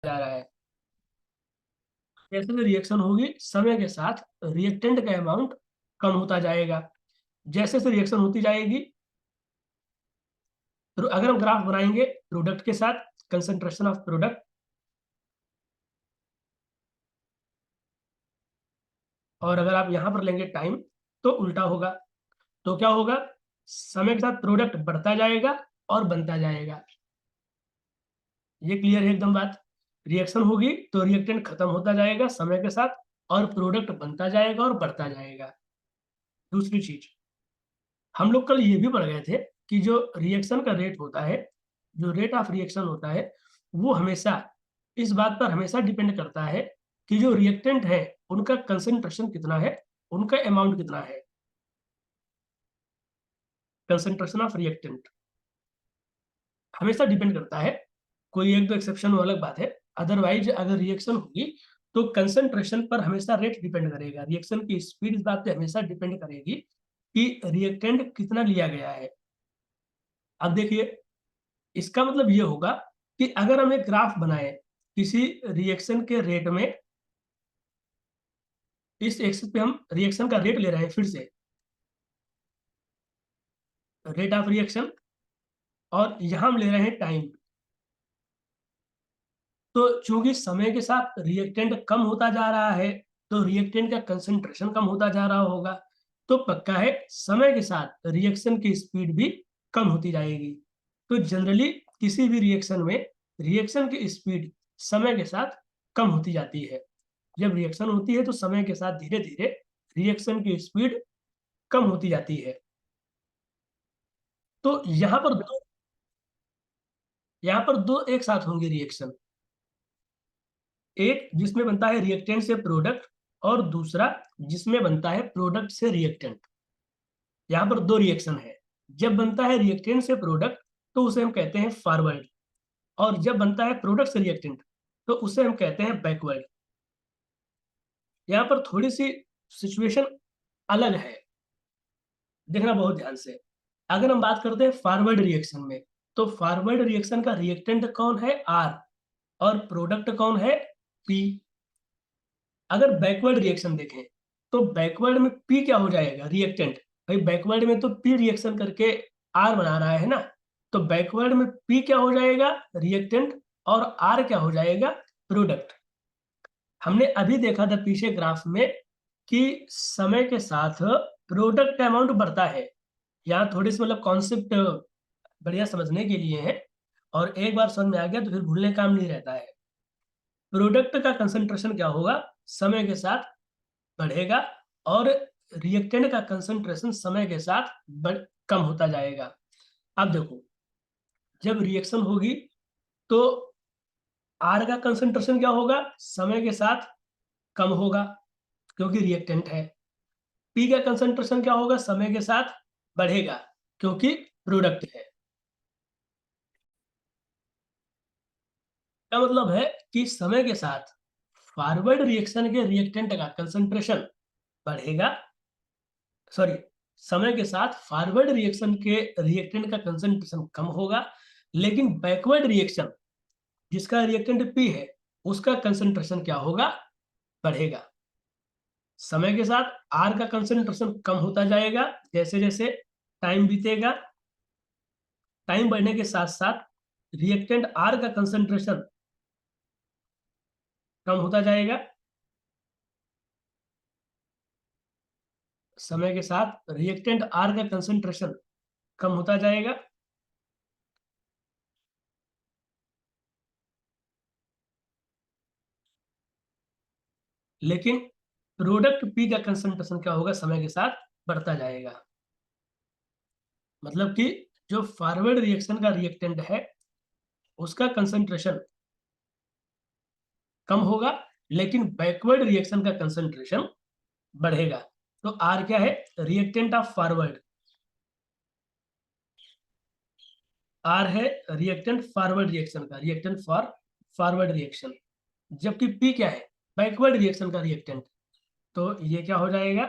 जा रहा है। जैसे जैसे रिएक्शन होगी समय के साथ रिएक्टेंट का अमाउंट कम होता जाएगा। जैसे जैसे रिएक्शन होती जाएगी, तो अगर हम ग्राफ बनाएंगे प्रोडक्ट के साथ, कंसंट्रेशन ऑफ प्रोडक्ट, और अगर आप यहाँ पर लेंगे टाइम, तो उल्टा होगा। तो क्या होगा, समय के साथ प्रोडक्ट बढ़ता जाएगा और बनता जाएगा। ये क्लियर है एकदम बात। रिएक्शन होगी तो रिएक्टेंट खत्म होता जाएगा समय के साथ, और प्रोडक्ट बनता जाएगा और बढ़ता जाएगा। दूसरी चीज, हम लोग कल ये भी पढ़ गए थे कि जो रिएक्शन का रेट होता है, जो रेट ऑफ रिएक्शन होता है, वो हमेशा इस बात पर हमेशा डिपेंड करता है कि जो रिएक्टेंट है उनका कंसंट्रेशन कितना है, उनका अमाउंट कितना है। कंसंट्रेशन ऑफ रिएक्टेंट हमेशा डिपेंड करता है। कोई एक दो एक्सेप्शन वो अलग बात है, अदरवाइज अगर रिएक्शन होगी तो कंसंट्रेशन पर हमेशा रेट डिपेंड करेगा। रिएक्शन की स्पीड इस बात पे हमेशा डिपेंड करेगी कि रिएक्टेंट कितना लिया गया है। अब देखिए, इसका मतलब ये होगा कि अगर हम एक ग्राफ बनाएं किसी रिएक्शन के रेट में, इस एक्सिस पे हम रिएक्शन का रेट ले रहे हैं, फिर से रेट ऑफ रिएक्शन, और यहां हम ले रहे हैं टाइम। तो चूंकि समय के साथ रिएक्टेंट कम होता जा रहा है, तो रिएक्टेंट का कंसंट्रेशन कम होता जा रहा होगा। तो पक्का है समय के साथ रिएक्शन की स्पीड भी कम होती जाएगी। तो जनरली किसी भी रिएक्शन में रिएक्शन की स्पीड समय के साथ कम होती जाती है। जब रिएक्शन होती है तो समय के साथ धीरे धीरे रिएक्शन की स्पीड कम होती जाती है। तो यहाँ पर दो एक साथ होंगे रिएक्शन, एक जिसमें बनता है रिएक्टेंट से प्रोडक्ट, और दूसरा जिसमें बनता है प्रोडक्ट से रिएक्टेंट। यहाँ पर दो रिएक्शन है। जब बनता है रिएक्टेंट से प्रोडक्ट तो उसे हम कहते हैं फॉरवर्ड, और जब बनता है प्रोडक्ट से रिएक्टेंट तो उसे हम कहते हैं बैकवर्ड। यहाँ पर थोड़ी सी सिचुएशन अलग है, देखना बहुत ध्यान से। अगर हम बात करते हैं फॉरवर्ड रिएक्शन में, तो फॉरवर्ड रिएक्शन का रिएक्टेंट कौन है, आर, और प्रोडक्ट कौन है, पी। अगर बैकवर्ड रिएक्शन देखें तो बैकवर्ड में पी क्या हो जाएगा, रिएक्टेंट। भाई बैकवर्ड में तो पी रिएक्शन करके आर बना रहा है ना, तो बैकवर्ड में पी क्या हो जाएगा, रिएक्टेंट, और आर क्या हो जाएगा, प्रोडक्ट। हमने अभी देखा था पीछे ग्राफ में कि समय के साथ प्रोडक्ट का अमाउंट बढ़ता है। यहाँ थोड़ी सी मतलब कॉन्सेप्ट बढ़िया समझने के लिए है, और एक बार समझ में आ गया तो फिर भूलने काम नहीं रहता है। प्रोडक्ट का कंसंट्रेशन क्या होगा, समय के साथ बढ़ेगा, और रिएक्टेंट का कंसंट्रेशन समय के साथ कम होता जाएगा। अब देखो, जब रिएक्शन होगी तो आर का कंसंट्रेशन क्या होगा, समय के साथ कम होगा क्योंकि रिएक्टेंट है। पी का कंसंट्रेशन क्या होगा, समय के साथ बढ़ेगा क्योंकि प्रोडक्ट है। क्या मतलब है कि समय के साथ फॉरवर्ड रिएक्शन के रिएक्टेंट का कंसंट्रेशन बढ़ेगा, सॉरी, समय के साथ फॉरवर्ड रिएक्शन के रिएक्टेंट का कंसंट्रेशन कम होगा, लेकिन बैकवर्ड रिएक्शन जिसका रिएक्टेंट पी है उसका कंसंट्रेशन क्या होगा, बढ़ेगा। समय के साथ आर का कंसंट्रेशन कम होता जाएगा जैसे जैसे टाइम बीतेगा। टाइम बढ़ने के साथ साथ रिएक्टेंट आर का कंसंट्रेशन कम होता जाएगा। समय के साथ रिएक्टेंट आर का कंसंट्रेशन कम होता जाएगा। लेकिन प्रोडक्ट पी का कंसंट्रेशन क्या होगा, समय के साथ बढ़ता जाएगा। मतलब कि जो फॉरवर्ड रिएक्शन का रिएक्टेंट है उसका कंसंट्रेशन कम होगा, लेकिन बैकवर्ड रिएक्शन का कंसंट्रेशन बढ़ेगा। तो आर क्या है, रिएक्टेंट ऑफ फॉरवर्ड, आर है रिएक्टेंट फॉरवर्ड रिएक्शन का, रिएक्टेंट फॉर फॉरवर्ड रिएक्शन। जबकि पी क्या है, बैकवर्ड रिएक्शन का रिएक्टेंट। तो ये क्या हो जाएगा,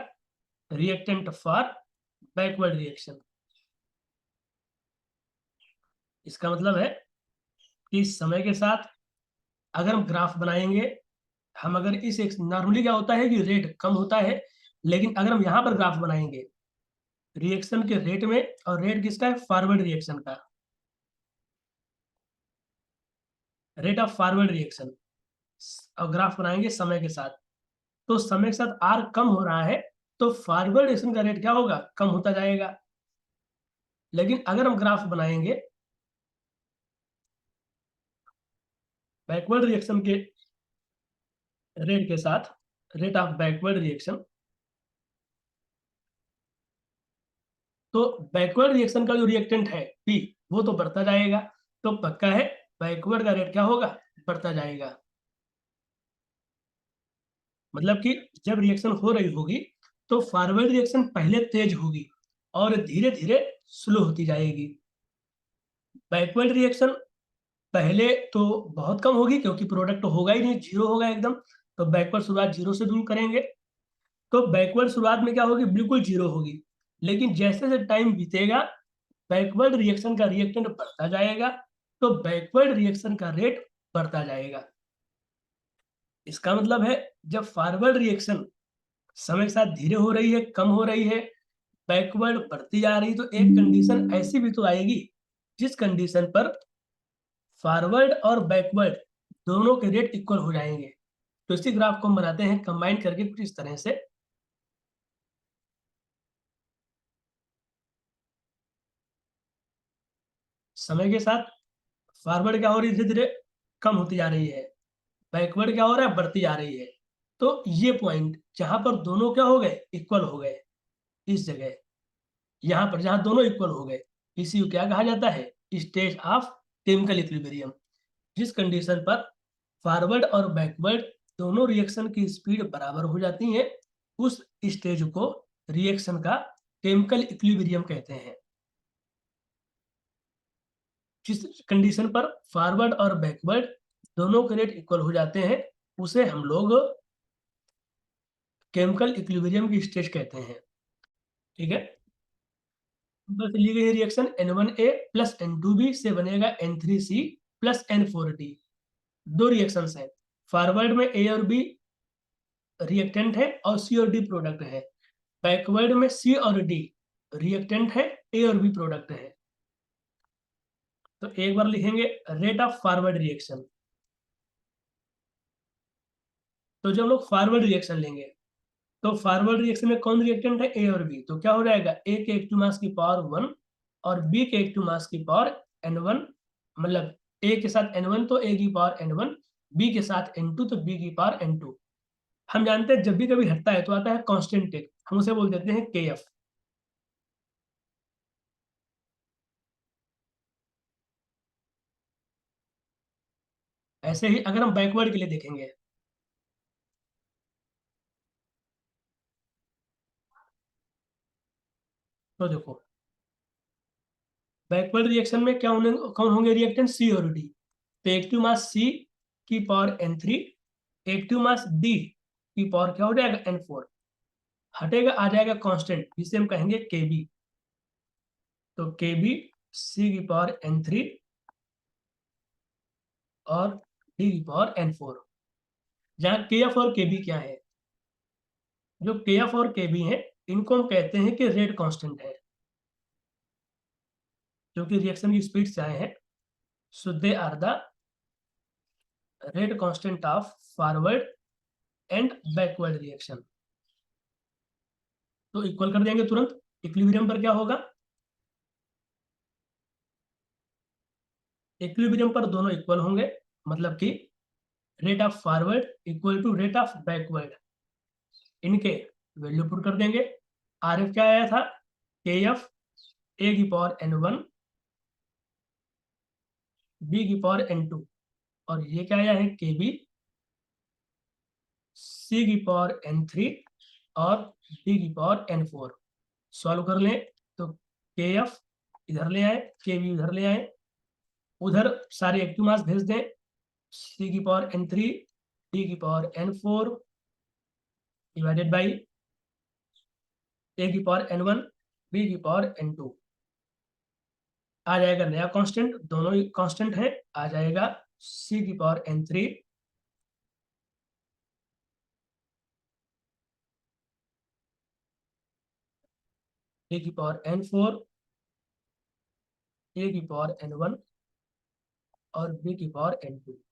रिएक्टेंट फॉर बैकवर्ड रिएक्शन। इसका मतलब है कि समय के साथ अगर हम ग्राफ बनाएंगे, हम अगर इस एक नॉर्मली क्या होता है कि रेट कम होता है, लेकिन अगर हम यहाँ पर ग्राफ बनाएंगे रिएक्शन के रेट में, और रेट किसका है? फॉरवर्ड रिएक्शन का, रेट ऑफ फॉरवर्ड रिएक्शन, और ग्राफ बनाएंगे समय के साथ, तो समय के साथ आर कम हो रहा है तो फॉरवर्ड रिएक्शन का रेट क्या होगा? कम होता जाएगा। लेकिन अगर हम ग्राफ बनाएंगे बैकवर्ड रिएक्शन के रेट के साथ, रेट ऑफ बैकवर्ड रिएक्शन, तो बैकवर्ड रिएक्शन का जो रिएक्टेंट है पी, वो तो बढ़ता जाएगा, तो पक्का है बैकवर्ड का रेट क्या होगा? बढ़ता जाएगा। मतलब कि जब रिएक्शन हो रही होगी तो फॉरवर्ड रिएक्शन पहले तेज होगी और धीरे धीरे स्लो होती जाएगी। बैकवर्ड रिएक्शन पहले तो बहुत कम होगी क्योंकि प्रोडक्ट होगा ही नहीं, जीरो होगा एकदम, तो बैकवर्ड शुरुआत जीरो से शुरू करेंगे, तो बैकवर्ड शुरुआत में क्या होगी? बिल्कुल जीरो होगी। लेकिन जैसे जैसे टाइम बीतेगा बैकवर्ड रिएक्शन का रिएक्टेंट बढ़ता जाएगा, तो बैकवर्ड रिएक्शन का रेट बढ़ता जाएगा। इसका मतलब है जब फॉरवर्ड रिएक्शन समय के साथ धीरे हो रही है, कम हो रही है, बैकवर्ड बढ़ती जा रही है, तो एक कंडीशन ऐसी भी तो आएगी जिस कंडीशन पर फॉरवर्ड और बैकवर्ड दोनों के रेट इक्वल हो जाएंगे। तो इसी ग्राफ को हम बनाते हैं कंबाइन करके कुछ इस तरह से। समय के साथ फॉरवर्ड क्या हो रही है? धीरे धीरे कम होती जा रही है, बैकवर्ड क्या हो रहा है? बढ़ती जा रही है। तो ये पॉइंट जहां पर दोनों क्या हो गए? इक्वल हो गए, इस जगह, यहाँ पर जहां दोनों इक्वल हो गए, इसी को क्या कहा जाता है? Stage of chemical equilibrium. जिस कंडीशन पर फॉरवर्ड और बैकवर्ड दोनों रिएक्शन की स्पीड बराबर हो जाती है, उस स्टेज को रिएक्शन का केमिकल इक्विलिब्रियम कहते हैं। जिस कंडीशन पर फॉरवर्ड और बैकवर्ड दोनों के रेट इक्वल हो जाते हैं, उसे हम लोग केमिकल इक्विलिब्रियम की स्टेज कहते हैं। ठीक है, बस ली गई रिएक्शन N1A प्लस N2B से बनेगा N3C प्लस N4D। दो रिएक्शंस हैं, फॉरवर्ड में A और B रिएक्टेंट है और C और D प्रोडक्ट है, बैकवर्ड में C और D रिएक्टेंट है, A और B प्रोडक्ट है। तो एक बार लिखेंगे रेट ऑफ फॉरवर्ड रिएक्शन। तो जब हम लोग फॉरवर्ड रिएक्शन लेंगे तो फॉरवर्ड रिएक्शन में कौन रिएक्टेंट है? ए और बी, तो क्या हो जाएगा? ए के एक्टिव मास की पावर 1 और बी के एक्टिव मास की पावर n1, मतलब ए के साथ n1 तो ए की पावर n1, बी के साथ n2 तो बी की पावर n2। हम जानते हैं जब भी कभी हटता है तो आता है कांस्टेंट टेक, हम उसे बोल देते हैं kf। ऐसे ही अगर हम बैकवर्ड के लिए देखेंगे, तो देखो बैकवर्ड रिएक्शन में क्या होने, कौन होंगे रिएक्टेंट? सी और डी। तो एक्टिव मास सी की power n3, active mass D की पावर क्या हो जाएगा? n4। हटेगा, आ जाएगा कांस्टेंट जिसे हम कहेंगे kb। तो kb c की पावर n3 और d की पावर n4। जहाँ kf और kb क्या है? जो kf और kb है इनको हम कहते हैं कि रेट कांस्टेंट है, जो कि रिएक्शन की स्पीड से आए हैं। So they are the rate constant of forward and backward reaction. तो इक्वल कर देंगे तुरंत। इक्विलिब्रियम पर क्या होगा? इक्विलिब्रियम पर दोनों इक्वल होंगे, मतलब कि rate of forward equal to rate of backward. इनके वैल्यू पुट कर देंगे। आर एफ क्या आया था? के एफ ए की पावर n1 बी की पावर n2, और ये क्या आया है? के बी सी की पावर n3 और डी की पावर n4। सॉल्व कर लें तो के एफ इधर ले आए, के बी उधर ले आए, उधर सारे एक्टिव मास भेज दें। सी की पावर n3 डी की पावर n4 डिवाइडेड बाई ए की पावर n1 बी की पावर n2। आ जाएगा नया कांस्टेंट, दोनों ही कांस्टेंट है, आ जाएगा C की पावर n3, A की पावर n4, A की पावर n1 और B की पावर n2।